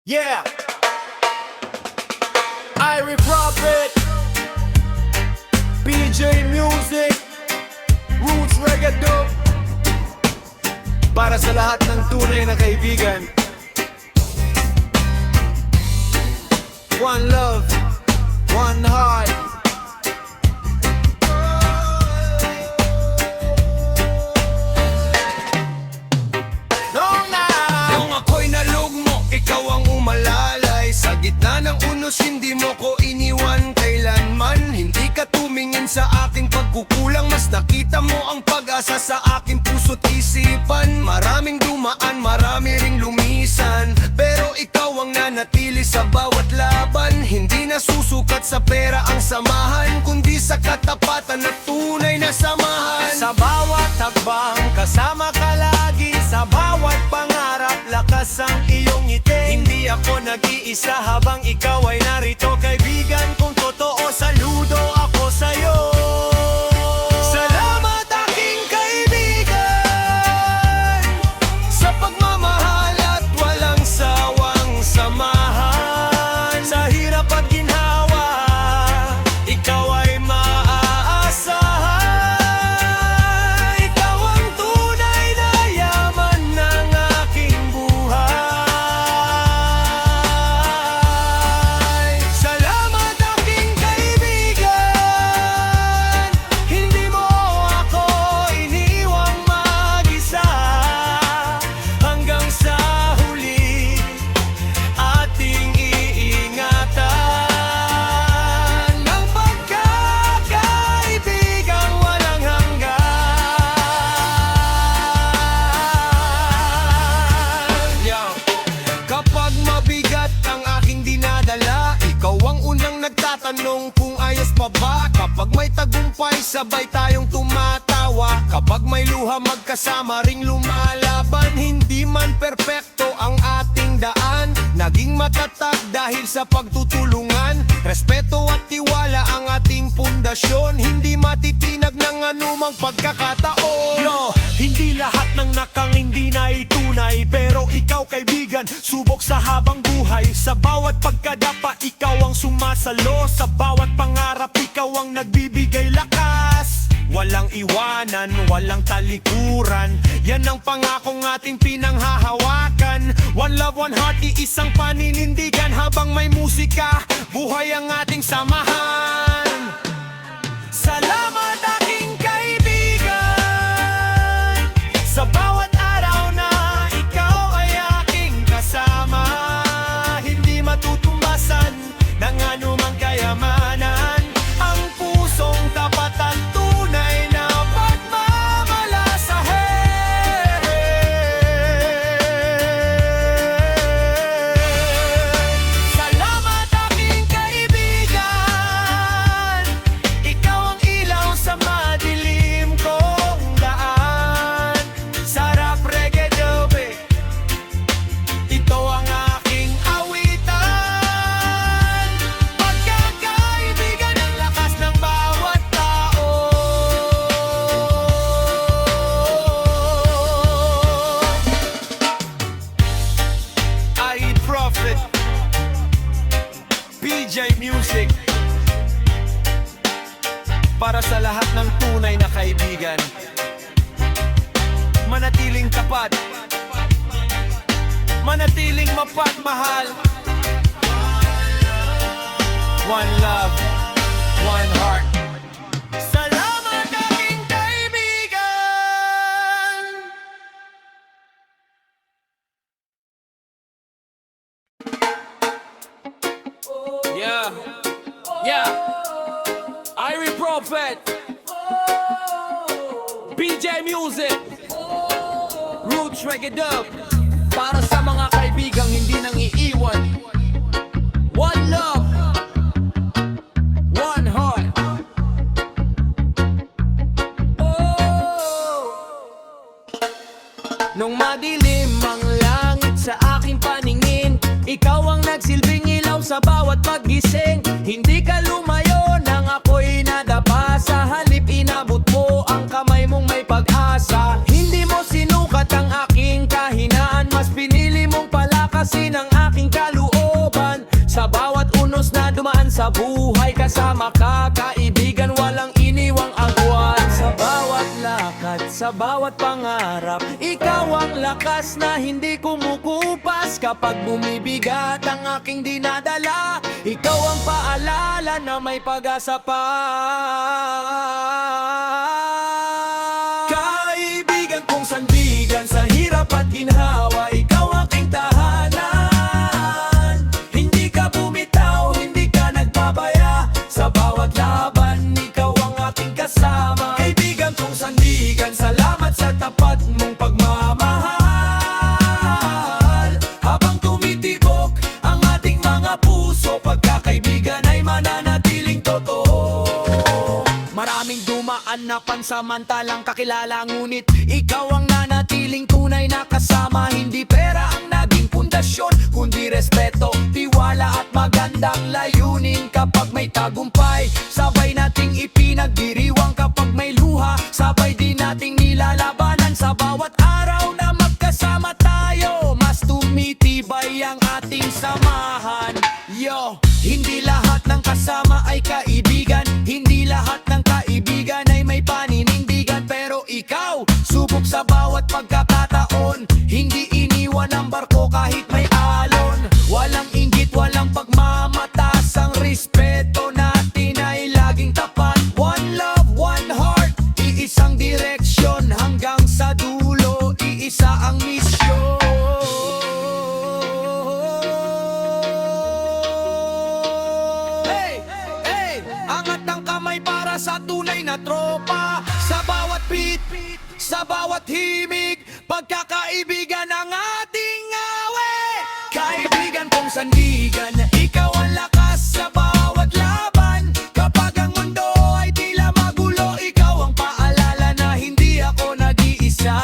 Yeah, Irie Prophet, BJ Music, Roots Reggae Dub. Para sa lahat ng tunay na kaibigan. One love, one heart. Nung ako'y nalugmo, ikaw ang umalalay. Sa gitna ng unos, hindi mo ko iniwan kailanman. Hindi ka tumingin sa aking pagkukulang, mas nakita mo ang pag-asa sa aking puso't isipan. Maraming dumaan, marami ring lumisan, pero ikaw ang nanatili sa bawat laban. Hindi nasusukat sa pera ang samahan, kundi sa katapatan at tunay na samahan. Sa bawat hakbang, kasama ka lagi. Sa bawat pangarap, lakas ang iyong ngiti. Hindi ako nag-iisa habang ikaw ay narito. Kaibigan kong totoo, saludo ako sa'yo. Salamat aking kaibigan sa pagmamahal at walang sawang samahan. Sa hirap at ginhawa, ikaw ay maaasahan. Ikaw ang tunay na yaman ng aking buhay. Salamat aking kaibigan, hindi mo ako iniwang mag-isa. Hanggang sa huli, ating iingatan ng pagkakaibigang walang hanggan. Kapag mabigat ang aking dinadala, ikaw ang unang nagtatanong kung ayos pa ba. Kapag may tagumpay, sabay tayong tumatawa. Kapag may luha, magkasama ring lumalaban. Hindi man perpekto ang ating daan, naging matatag dahil sa pagtutulungan. Respeto at tiwala ang ating pundasyon, hindi matitinag ng anumang pagkakataon. Yo, hindi lahat ng nakangindi na itunay, pero ikaw kaibigan, subok sa habang buhay. Sa bawat pagkadapa, ikaw ang sumasalo. Sa bawat pangarap, ikaw ang nagbibigay lakas. Walang iwanan, walang talikuran, yan ang pangakong ating pinanghahawakan. One love, one heart, iisang paninindigan. Habang may musika, buhay ang ating samahan. Salamat aking kaibigan, sa bawat araw na ikaw ay aking kasama. Hindi matutumbasan ng anumang kayamanan, ang pusong tapat at tunay na pagmamalasahin. Salamat aking kaibigan, ikaw ang ilaw sa madilim kong daan. Sarap reggae dobe, ito ang aking awitan. Pagkakaibigan ang lakas ng bawat tao. Irie Prophet, BJ Music. Para sa lahat ng tunay na kaibigan, manatiling tapat, manatiling mapagmahal. One love, one heart. Salamat aking kaibigan. Yeah, Irie Prophet, BJ Music, Roots Reggae Dub. Para sa mga kaibigang hindi nang iiwan. One love, one heart. Nung madilim ang langit sa aking paningin, ikaw ang nagsilbing ilaw sa bawat paggising. Hindi ka lumayo nang ako'y nadapa, sa halip inabot mo ang kamay mong may pag-asa. Hindi mo sinukat ang aking kahinaan, mas pinili mong palakasin ang aking kalusugan. sa buhay. Kasama ka, kaibigan, walang iniwang agwat. Sa bawat lakad, sa bawat pangarap, ikaw ang lakas na hindi kumukupas. Kapag bumibigat ang aking dinadala, ikaw ang paalala na may pag-asa pa. Kaibigan kong sandigan sa hirap at ginhawa, ikaw aking tahanan. Hindi ka bumitaw, hindi ka nagpabaya. Sa bawat laban, ikaw ang aking kasama. Kaibigan kong sandigan, salamat sa tapat mong pagmamahal. Habang tumitibok ang ating mga puso, pagkakaibigan ay mananatiling totoo. Maraming dumaan na pansamantalang kakilala, ngunit ikaw ang nanatiling tunay na kasama. Hindi pera ang naging pundasyon, kundi respeto, tiwala at magandang layunin. Kapag may tagumpay, sabay nating ipinagdiriwang. Kapag may luha, sabay din nating nilalabanan. Sa bawat araw na magkasama tayo, mas tumitibay ang ating samahan. Yo, hindi lahat ng kasama ay kaibigan, hindi lahat ng kaibigan ay may paninindigan. Pero ikaw, subok sa bawat pagkakataon, hindi iniwan ang barko kahit may alon. Walang inggit, walang pagmamatas, ang respeto natin ay laging tapat. One love, one heart, iisang direksyon hanggang sa dulo, iisa ang misyon. Angat ng kamay para sa tunay na tropa. Sa bawat beat, sa bawat himig, pagkakaibigan ang ating awe. Kaibigan kong sandigan, ikaw ang lakas sa bawat laban. Kapag ang mundo ay tila magulo, ikaw ang paalala na hindi ako nag-iisa.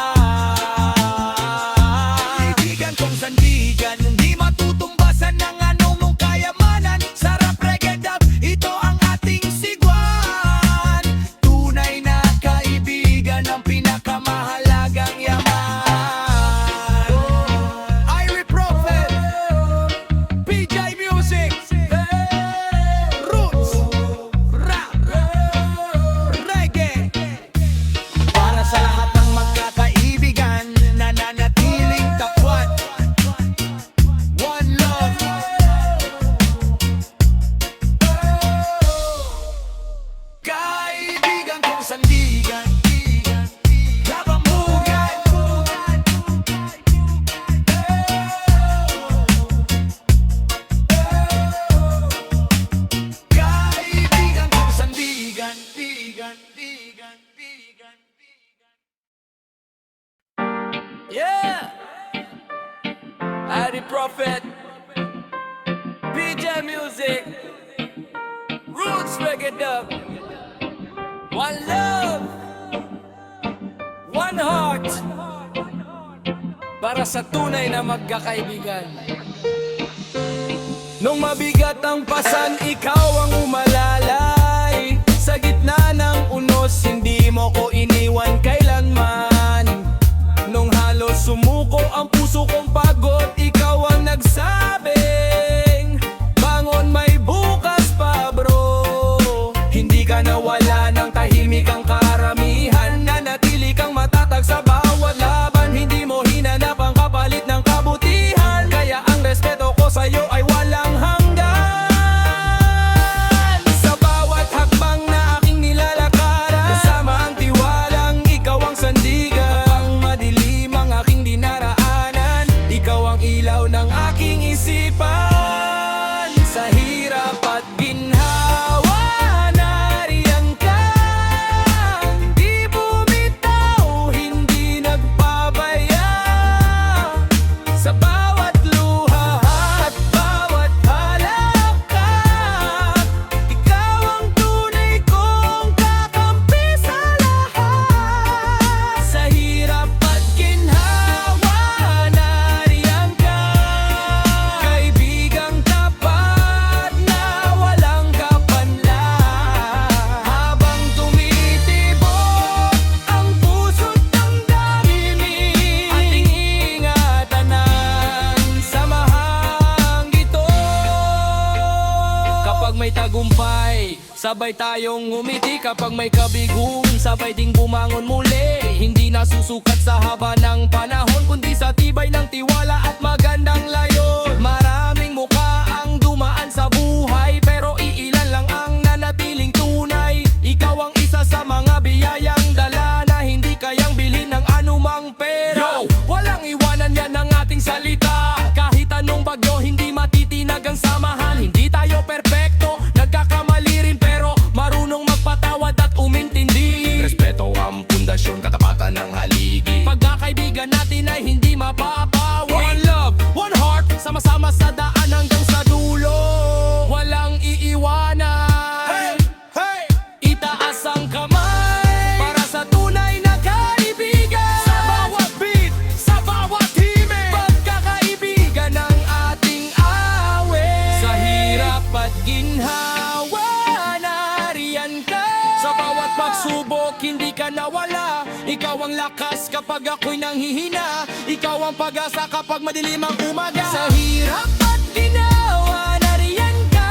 Kaibigan kong sandigan, hindi matutumbasan ng anumang kayamanan. Sarap reggae dub, ito ang ating sigwan. Tunay na kaibigan ang pinakamahalagang yaman. Irie Prophet, PJ Music, Roots, Rap, Reggae. Para sa lahat ng magkakaibigan, nananatiling tapat. One love. Kaibigan kong sandigan, labang buhay. Kaibigan kong sandigan, tigan. Yeah! Irie Prophet, PJ Music, Roots Reggae Dub. One love, one heart, para sa tunay na magkakaibigan. Nung mabigat ang pasan, ikaw ang umalalay. Sa gitna ng unos, hindi mo ko iniwan kailanman. Nung halos sumuko ang puso kong pagod, ikaw ang nagsabing, bangon, may bukas pa bro. Hindi ka nawala ng tahimik ang karamihan, nanatili kang matatag sa bawat laban. Hindi mo hinanap ang kapalit ng kabutihan, kaya ang respeto ko sa'yo ay walang hanggan. Sa bawat hakbang na aking nilalakaran, kasama ang tiwalang ikaw ang sandigan. Kapag madilim ang aking dinaraanan, ikaw ang ilaw ng aking isipan. Sa hirap at ginhawa, nariyan ka. Hindi bumitaw, hindi nagpabaya. Sa bawat luha at bawat halakak, ikaw ang tunay kong kakampi sa lahat. Sa hirap at ginhawa, nariyan ka. Kaibigan may tagumpay, sabay tayong ngumiti. Kapag may kabiguan, sabay ding bumangon muli. Hindi nasusukat sa haba ng panahon, kundi sa tibay ng tiwala at magandang layon. Maraming mukha ang dumaan sa buhay, pero iilan lang ang nanatiling tunay. Ikaw ang isa sa mga biyayang dala na hindi kayang bilhin ng anumang pera. Walang iwanan, yan ang ating salita. Kahit anong bagyo, hindi matitinag ang samahan. Hindi tayo perpekto, nagkakamali rin, pero marunong magpatawad at umintindi. Respeto ang pundasyon, katapatan ng haligi. Pagkakaibigan natin ay hindi mapapawi. One love, one heart, sama-sama sa daan hanggang sa dulo. Walang iiwanan. Hey! Itaas ang kamay para sa tunay na kaibigan. Sa bawat beat, sa bawat himig, Pagkakaibigan ang ating awit. Sa hirap at ginhawa, nariyan ka. Sa bawat pagsubok, hindi ka nawala. Ikaw ang lakas kapag ako'y nanghihina. Ikaw ang pag-asa kapag madilim ang umaga. Sa hirap at ginawa, nariyan ka.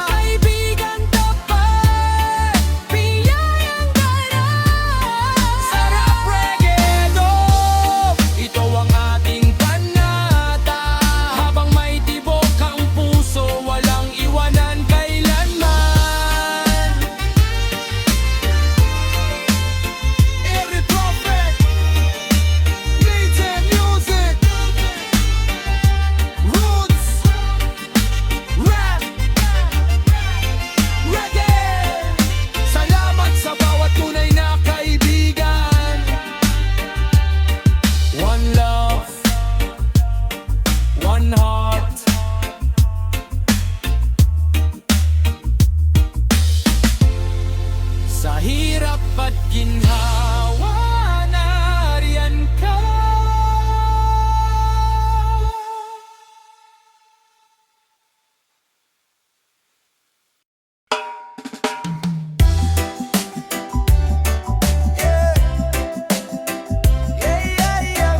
Kaibigan tapat, biyayang ganap. Sarap reggaeton, ito ang ating panata. Habang may tibok ang puso, walang iwanan kailanman. Every prophet, leads and music, roots, rap, reggae. Salamat sa bawat tunay na kaibigan. One love, one heart. Sa hirap at ginhawa, nariyan ka.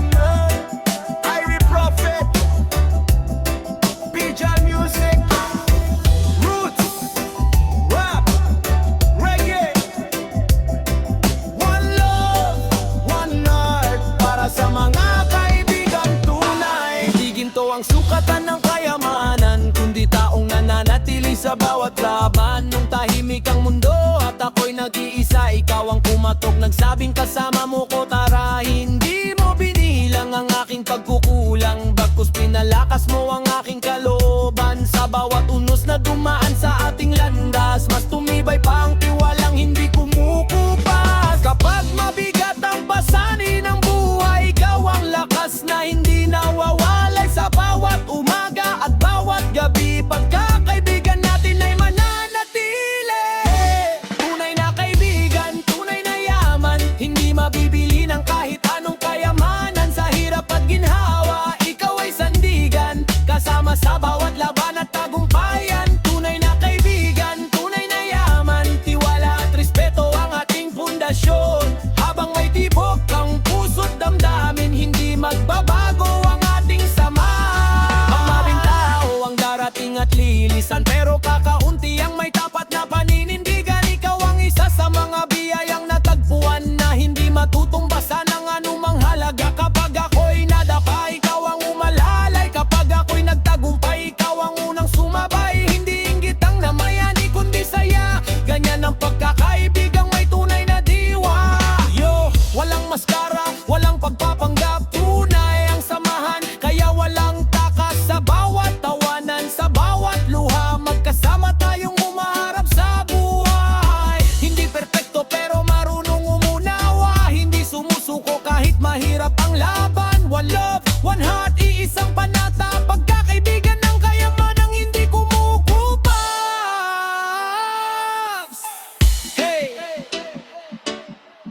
Man. Irie Prophet, Bijal Music, roots, rap, reggae. One love, one heart, para sa mga kaibigan tunay. Hindi ginto ang sukatan ng kayamanan, kundi taong nananatili sa bawat laban. Nung tahimik ang mundo at ako'y nag-iisa, ikaw ang kumatok, nagsabing kasama mo ko, tara. Hindi mo binilang ang aking pagkukulang, bagkus pinalakas mo ang aking kalooban. Sa bawat unos na dumaan sa ating landas, mas tumibay pa ang tiwalang hindi kumukupas. Kapag mabigat ang pasanin ng buhay, ikaw ang lakas na hindi nawawalay. Sa bawat umaga at bawat gabi, pagkakaibigan natin ay mananatili. Tunay na kaibigan, tunay na yaman, hindi mabibili ng kahit anong kayamanan. Sa hirap at ginhawa, ikaw ay sandigan, kasama sa bawat laban at tagumpayan. Tunay na kaibigan, tunay na yaman, tiwala at respeto ang ating pundasyon. Habang may tibok ang puso't damdamin, hindi magbabago ang ating samahan. Ang maraming tao ang darating at lilisan, pero kakaunti ang may tapat na paninindigan. Ikaw ang isa sa mga biyayang natagpuan na hindi matutumbasan ng anumang halaga. Kapag ako'y nadapa, ikaw ang umalalay. Kapag ako'y nagtagumpay, ikaw ang unang sumabay. Hindi inggit ang namayani, kundi saya. Ganyan ang pagkakaibigang may tunay na diwa. Yo, walang maskara, walang pagpapanggap, tunay ang samahan, kaya walang takas. Sa bawat tawanan, sa bawat luha, magkasama tayong umaharap sa buhay. Hindi perpekto pero marunong umunawa, hindi sumusuko kahit mahirap ang laban. One love, one heart, iisang panata, pagkakaibigan ng kayamanang hindi kumukupas. Hey!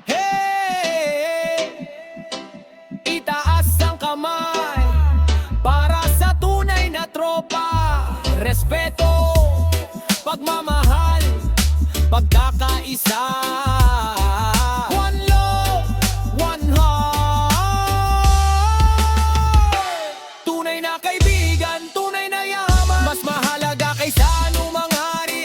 Hey! Itaas ang kamay para sa tunay na tropa. Respeto, pagmamahal, pagkakaisa. One love, one heart. Tunay na kaibigan, tunay na yaman, mas mahalaga kaysa anumang hari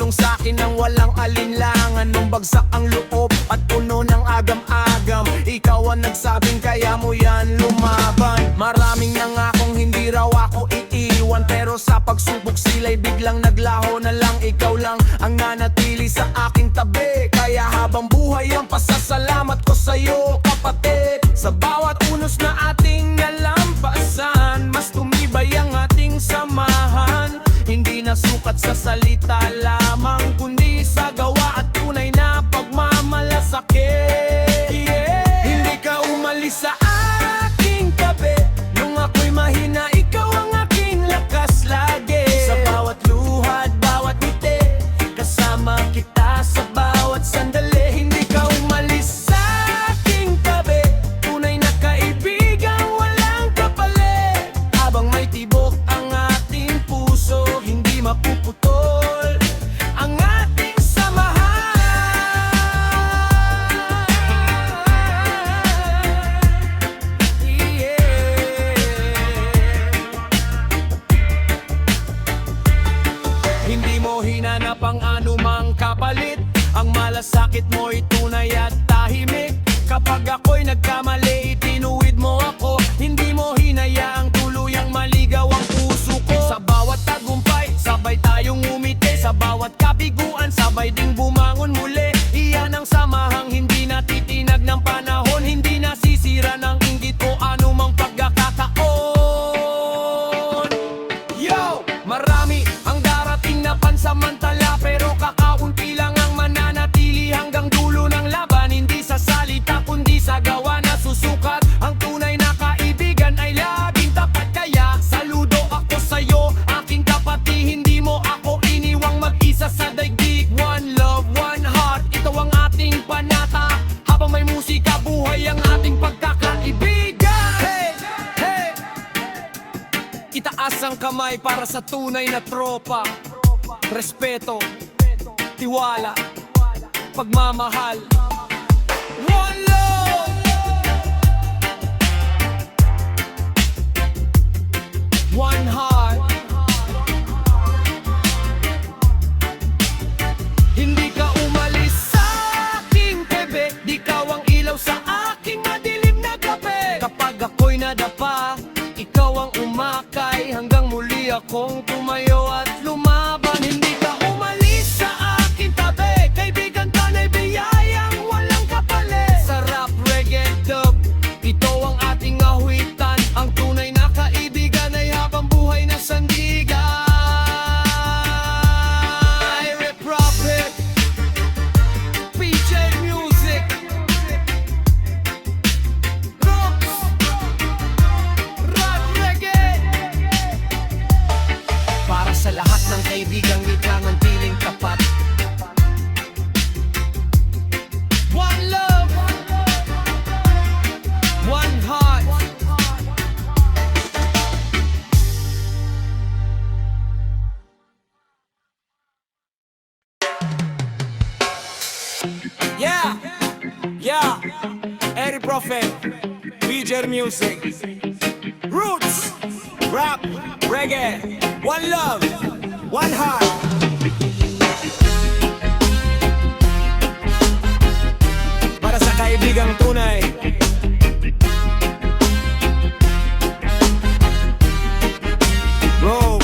tumulong sa akin ng walang alinlangan. Nung bagsak ang loob at puno ng agam-agam, ikaw ang nagsabing kaya mo yan lumaban. Maraming nangakong hindi raw ako iiwan, pero sa pagsubok sila'y biglang naglaho na lang. Ikaw lang ang nanatili sa aking tabi, kaya habang buhay ang pasasalamat ko sa'yo, kapatid. Sa bawat unos na ating nalampasan, mas tumibay ang ating samahan. Hindi nasukat sa salita lamang, kundi sa gawa at tunay na pagmamalasakit. Hindi ka umalis sa aking tabi, nung ako'y mahina, ikaw ang aking lakas lagi. Sa bawat luha at bawat ngiti, kasama kita sa bawat sandali. Hindi ka umalis sa aking tabi, tunay na kaibigan, walang kapalit. Habang may tibok ang ating puso, hindi mapuputol ang ating samahan. Hindi mo hinanap ang anumang kapalit, ang malasakit mo'y tunay at tahimik. Kapag ako'y nagkamali, itinuwid mo ako. Hindi mo hinayaang tuluyang maligaw ang puso ko. Sa bawat tagumpay, sabay tayong umiti. Sa bawat kabiguan, sabay ding bumangon muli. Iyan ang samahang hindi natitinag ng panahon, hindi nasisira ng inggit o anumang pagkakataon. Yo! Marami ang darating na pansamantala, pero kakaunti lang ang mananatili hanggang dulo ng laban. Hindi sa salita kundi sa gawa na susukat. Ang tunay na kaibigan ay laging tapat, kaya saludo ako sa'yo, aking kapatid. Hindi mo ako iniwang mag-isa sa daigdig. One love, one heart, ito ang ating panata. Habang may musika, buhay ang ating pagkakaibigan. Hey! Hey! Itaas ang kamay para sa tunay na tropa. Respeto, tiwala, pagmamahal. One love! One heart. Hindi ka umalis sa aking tabi, di ka ang ilaw sa aking madilim na gabi. Kapag ako'y nadapa, ikaw ang umakay, hanggang muli akong tumayo at lumaban. Hindi ka umalis sa aking tabi, kaibigan, tanay biyayang walang kapalit. Sa rap, reggae, dub, ito ang ating awitan. Ang tunay na kaibigan ay habang buhay na sandigan. Rap Prophet, PJ Music, Roots, Rap Reggae. Para sa lahat ng kaibigang ikangan piling tapat. One love, one heart. Yeah, yeah, Eric Prophet, PJ Music, Roots, Rap, Reggae, One Love, One Heart. Para sa kaibigang tunay. Bro,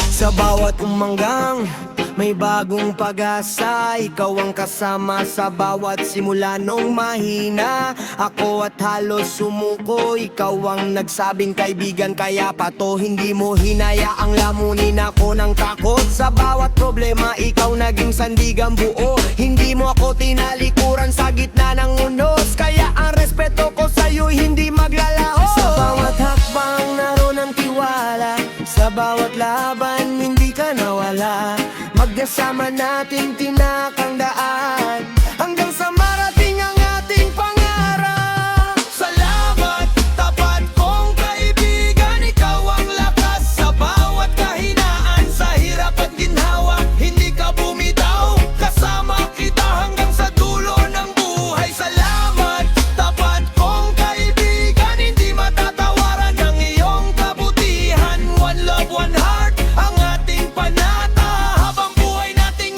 sa bawat umanggang may bagong pag-asa. Ikaw ang kasama sa bawat simula nung mahina ako at halos sumuko. Ikaw ang nagsabing kaibigan, kaya pa to hindi mo hinayaang lamunin ako ng takot. Sa bawat problema, ikaw naging sandigan buo. Hindi mo ako tinalikuran sa gitna ng unos, kaya ang respeto ko sa'yo'y hindi maglalaho. Sa bawat hakbang naroon ang tiwala, sa bawat laban hindi ka nawala. Magkasama natin tinakang daan, hanggang sa marating ang ating pangarap. Salamat, tapat kong kaibigan, ikaw ang lakas sa bawat kahinaan. Sa hirap at ginhawa, hindi ka bumitaw, kasama kita hanggang sa dulo ng buhay. Salamat, tapat kong kaibigan, hindi matatawaran ng iyong kabutihan. One love, one heart, ang ating panata. Habang buhay nating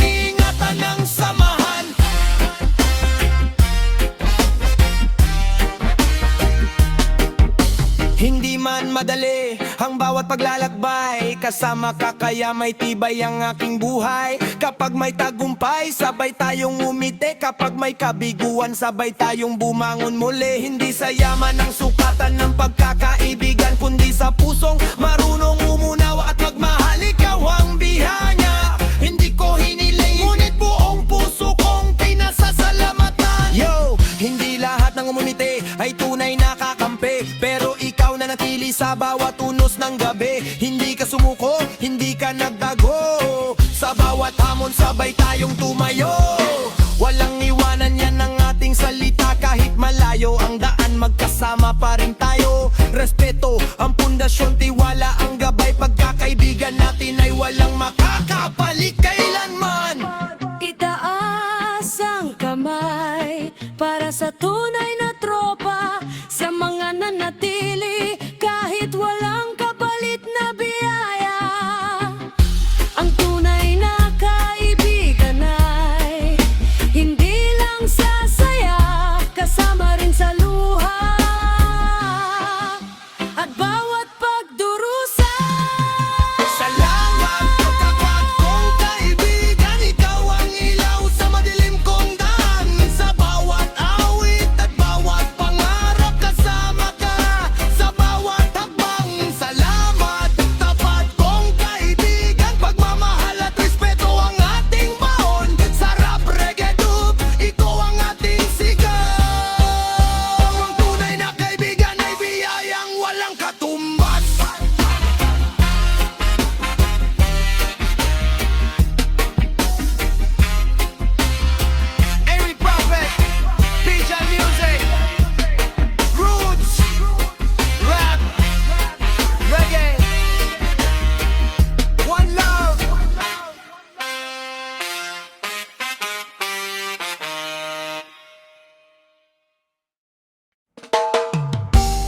bawat paglalakbay, kasama ka kaya may tibay ang aking buhay. Kapag may tagumpay, sabay tayong umiti. Kapag may kabiguan, sabay tayong bumangon muli. Hindi sa yaman ang sukatan ng pagkakaibigan, kundi sa pusong marunong umunawa at magmahal. Ikaw ang bihanya, hindi ko hiniling, ngunit buong puso kong pinasasalamatan. Yo, hindi lahat ng umumiti ay tunay na kakampi, pero ikaw na natili sa bawat unos ng gabi. Hindi ka sumuko, hindi ka nagtago, sa bawat hamon sabay tayong tumayo. Walang iwanan yan ang ating salita, kahit malayo ang daan magkasama pa rin tayo. Respeto ang pundasyon, tiwala ang gabay, pagkakaibigan natin ay walang makakapalit kailanman. Itaas ang kamay para sa tunay na tropa, sa mga nanatili kahit walang kapalit na biyaya. Ang tunay na kaibigan ay hindi lang sasaya, kasama rin sa luha at bawat pagdurusa. Salamat kapag kong kaibigan, ikaw ang ilaw sa madilim kong daan. Sa bawat awit at bawat pangarap, kasama ka sa bawat hakbang. Salamat tapat kong kaibigan, pagmamahal at respeto ang ating baon. Sa rap, reggae, dub, ikaw ang ating sigaw. Ang tunay na kaibigan ay biyayang walang katumbas. Eric Prophet, PJ Music, Roots, Rap, Reggae, One Love.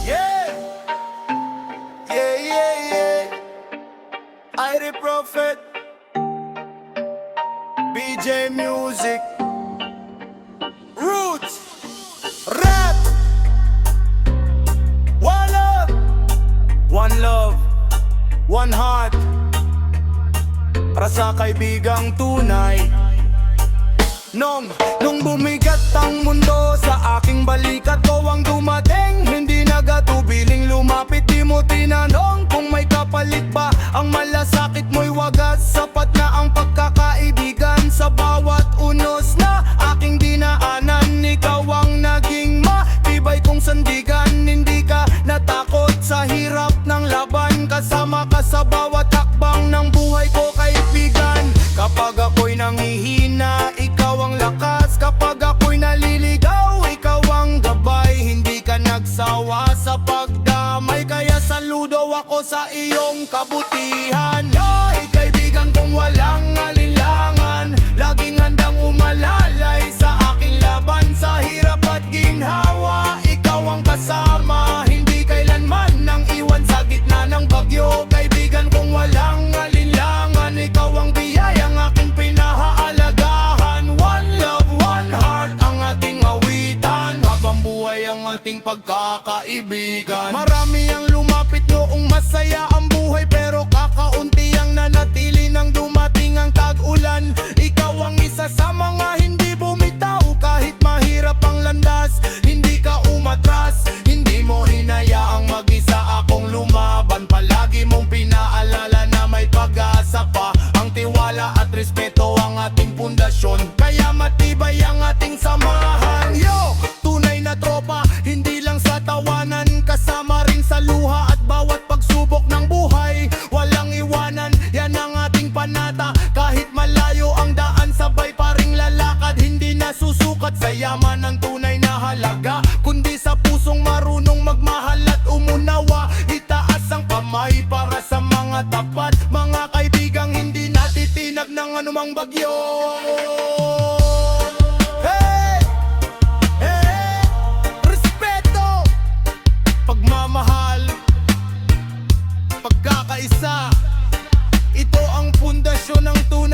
Yeah, yeah, yeah, yeah. Eric Prophet, BJ Music, Roots, Rap, One Love, One Love, One Heart, para sa kaibigang tunay. Nung bumigat ang mundo sa aking balikat, ko ang dumating, hindi nagatubiling lumapit. Di mo tinanong kung may kapalit ba, ang malasakit mo'y wagas. Sapat na ang pagkakaibigan sa bawat unos na aking dinaanan. Ikaw ang naging matibay kong sandigan, hindi ka natakot sa hirap ng laban. Kasama ka sa bawat hakbang ng buhay ko, kaibigan. Kapag ako'y nangihina, ikaw ang lakas. Kapag ako'y naliligaw, ikaw ang gabay. Hindi ka nagsawa sa pagdamay, kaya saludo ako sa iyong kabutihan. Ay, kaibigan kong walang alinlangan, laging handang umalalay sa aking laban. Sa hirap at ginhawa, ikaw ang kasama, hindi kailanman nang iwan sa gitna ng bagyo. Kaibigan kong walang alinlangan, ikaw ang biyayang aking pinahahalagahan. One love, one heart ang ating awitan, habang buhay ang ating pagkakaibigan. Marami ang lumapit noong masaya ang buhay, pero kakaunti ang nanatili nang dumating ang tag-ulan. Ikaw ang isa sa mga hindi bumitaw, kahit mahirap ang landas, hindi ka umatras. Hindi mo hinayaang mag-isa akong lumaban, palagi mong pinaalala na may pag-asa pa. Ang tiwala at respeto ang ating pundasyon, kaya matibay ang ating samahan. Yo, tunay na tropa, hindi lang sa tawanan, kasama rin sa luha at bawat pagsubok ng buhay. Walang iwanan, yan ang ating panata. Kahit malayo ang daan, sabay pa ring lalakad. Hindi nasusukat sa yaman ng tunay na halaga, kundi sa pusong marunong magmahal at umunawa. Itaas ang kamay para sa mga tapat, mga kaibigang hindi natitinag ng anumang bagyo. Hey! Hey! Respeto, pagmamahal, pagkakaisa, ito ang pundasyon ng tunay